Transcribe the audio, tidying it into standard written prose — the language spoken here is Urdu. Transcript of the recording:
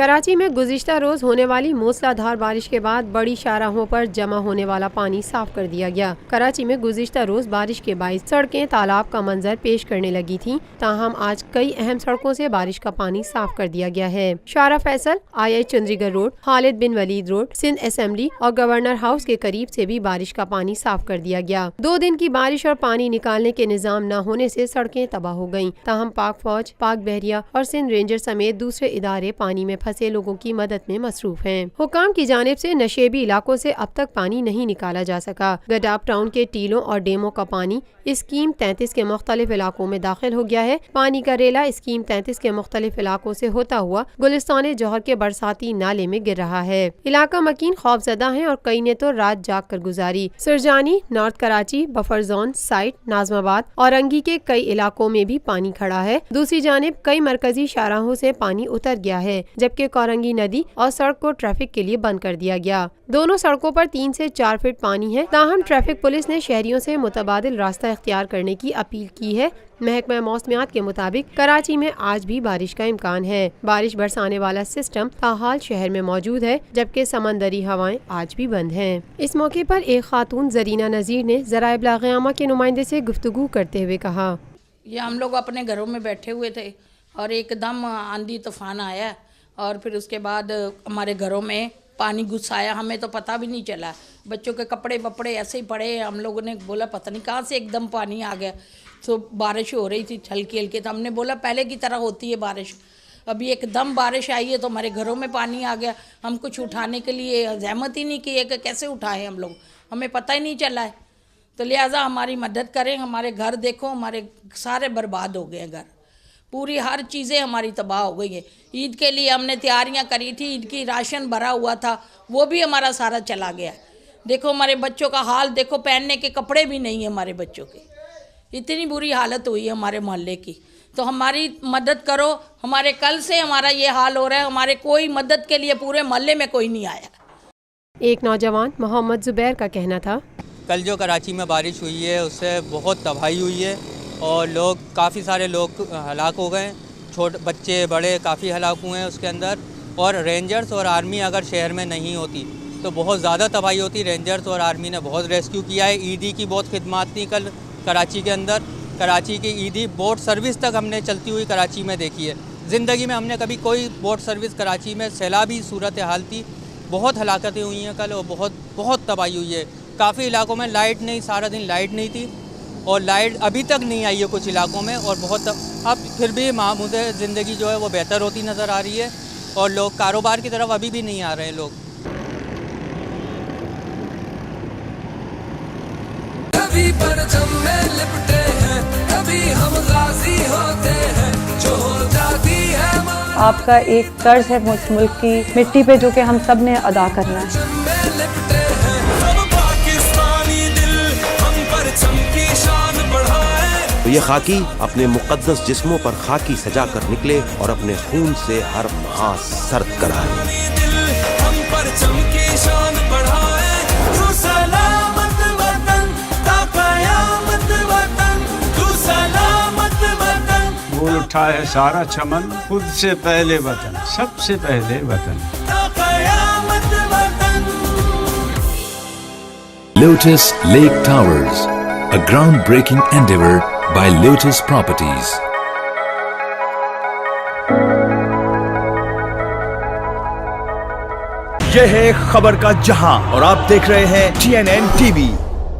کراچی میں گزشتہ روز ہونے والی موسلادھار بارش کے بعد بڑی شاہراہوں پر جمع ہونے والا پانی صاف کر دیا گیا۔ کراچی میں گزشتہ روز بارش کے باعث سڑکیں تالاب کا منظر پیش کرنے لگی تھیں، تاہم آج کئی اہم سڑکوں سے بارش کا پانی صاف کر دیا گیا ہے۔ شارع فیصل، آئی چندری گڑھ روڈ، خالد بن ولید روڈ، سندھ اسمبلی اور گورنر ہاؤس کے قریب سے بھی بارش کا پانی صاف کر دیا گیا۔ 2 دن کی بارش اور پانی نکالنے کے نظام نہ ہونے سے سڑکیں تباہ ہو گئیں، تاہم پاک فوج، پاک بحریہ اور سندھ رینجر سمیت دوسرے ادارے پانی میں پھنسے لوگوں کی مدد میں مصروف ہیں۔ حکام کی جانب سے نشیبی علاقوں سے اب تک پانی نہیں نکالا جا سکا۔ گڈاب ٹاؤن کے ٹیلوں اور ڈیموں کا پانی اسکیم 33 کے مختلف علاقوں میں داخل ہو گیا ہے۔ پانی کا ریلا اسکیم 33 کے مختلف علاقوں سے ہوتا ہوا گلستان جوہر کے برساتی نالے میں گر رہا ہے۔ علاقہ مکین خوف زدہ ہیں اور کئی نے تو رات جاگ کر گزاری۔ Surjani, north Karachi, buffer zone, site, Nazimabad اور انگی کے کئی علاقوں میں بھی پانی کھڑا ہے۔ دوسری جانب کئی مرکزی شاہراہوں سے پانی اتر گیا ہے، جبکہ کورنگی ندی اور سڑک کو ٹریفک کے لیے بند کر دیا گیا۔ دونوں سڑکوں پر 3 سے 4 فٹ پانی ہے، تاہم ٹریفک پولیس نے شہریوں سے متبادل راستہ اختیار کرنے کی اپیل کی ہے۔ محکمہ موسمیات کے مطابق کراچی میں آج بھی بارش کا امکان ہے۔ بارش برسانے والا سسٹم تاحال شہر میں موجود ہے، جبکہ سمندری ہوائیں آج بھی بند ہیں۔ اس موقع پر ایک خاتون زرینہ نذیر نے ذرائع ابلاغ عامہ کے نمائندے سے گفتگو کرتے ہوئے کہا، یہ ہم لوگ اپنے گھروں میں بیٹھے ہوئے تھے اور ایک دم آندھی طوفان آیا اور پھر اس کے بعد ہمارے گھروں میں پانی گھس آیا، ہمیں تو پتہ بھی نہیں چلا۔ بچوں کے کپڑے وپڑے ایسے ہی پڑے، ہم لوگوں نے بولا پتہ نہیں کہاں سے ایک دم پانی آ گیا۔ تو بارش ہو رہی تھی ہلکی ہلکی، تو ہم نے بولا پہلے کی طرح ہوتی ہے بارش، ابھی ایک دم بارش آئی ہے تو ہمارے گھروں میں پانی آ گیا۔ ہم کچھ اٹھانے کے لیے زحمت ہی نہیں کی ہے کہ کیسے اٹھائیں ہم لوگ، ہمیں پتہ ہی نہیں چلا ہے۔ تو لہٰذا ہماری مدد کریں، ہمارے گھر دیکھو، ہمارے سارے برباد ہو گئے ہیں گھر، پوری ہر چیزیں ہماری تباہ ہو گئی ہیں۔ عید کے لیے ہم نے تیاریاں کری تھی، عید کی راشن بھرا ہوا تھا، وہ بھی ہمارا سارا چلا گیا۔ دیکھو ہمارے بچوں کا حال دیکھو، پہننے کے کپڑے بھی نہیں ہیں ہمارے بچوں کے، اتنی بری حالت ہوئی ہے ہمارے محلے کی۔ تو ہماری مدد کرو، ہمارے کل سے ہمارا یہ حال ہو رہا ہے، ہمارے کوئی مدد کے لیے پورے محلے میں کوئی نہیں آیا۔ ایک نوجوان محمد زبیر کا کہنا تھا، کل جو کراچی میں بارش ہوئی ہے اس سے بہت تباہی ہوئی ہے اور کافی سارے لوگ ہلاک ہو گئے، چھوٹے بچے بڑے کافی ہلاک ہوئے ہیں اس کے اندر۔ اور رینجرز اور آرمی اگر شہر میں نہیں ہوتی تو بہت زیادہ تباہی ہوتی۔ رینجرز اور آرمی نے بہت ریسکیو کیا ہے۔ ای ڈی کی بہت خدمات تھیں کل کراچی کے اندر۔ کراچی کی ای ڈی بوٹ سروس تک ہم نے چلتی ہوئی کراچی میں دیکھی ہے۔ زندگی میں ہم نے کبھی کوئی بوٹ سروس کراچی میں، سیلابی صورتحال تھی، بہت ہلاکتیں ہوئی ہیں کل اور بہت تباہی ہوئی ہے۔ کافی علاقوں میں لائٹ نہیں، سارا دن لائٹ نہیں تھی اور لائٹ ابھی تک نہیں آئی ہے کچھ علاقوں میں، اور اب پھر بھی معمول زندگی جو ہے وہ بہتر ہوتی نظر آ رہی ہے اور لوگ کاروبار کی طرف ابھی بھی نہیں آ رہے ہیں لوگ۔ کبھی پرچم میں لپٹے ہیں، کبھی ہم غازی ہوتے ہیں، جو ہو جاتی ہے آپ کا ایک طرز ہے ملک کی مٹی پہ جو کہ ہم سب نے ادا کرنا ہے۔ تو یہ خاکی اپنے مقدس جسموں پر خاکی سجا کر نکلے اور اپنے خون سے ہر محاذ سرد کرائے۔ پھول اٹھا ہے سارا چمن، خود سے پہلے وطن، سب سے پہلے وطن۔ Lotus Lake Towers, a groundbreaking endeavor by Lotus Properties. یہ ہے خبر کا جہاں اور آپ دیکھ رہے ہیں TNN TV۔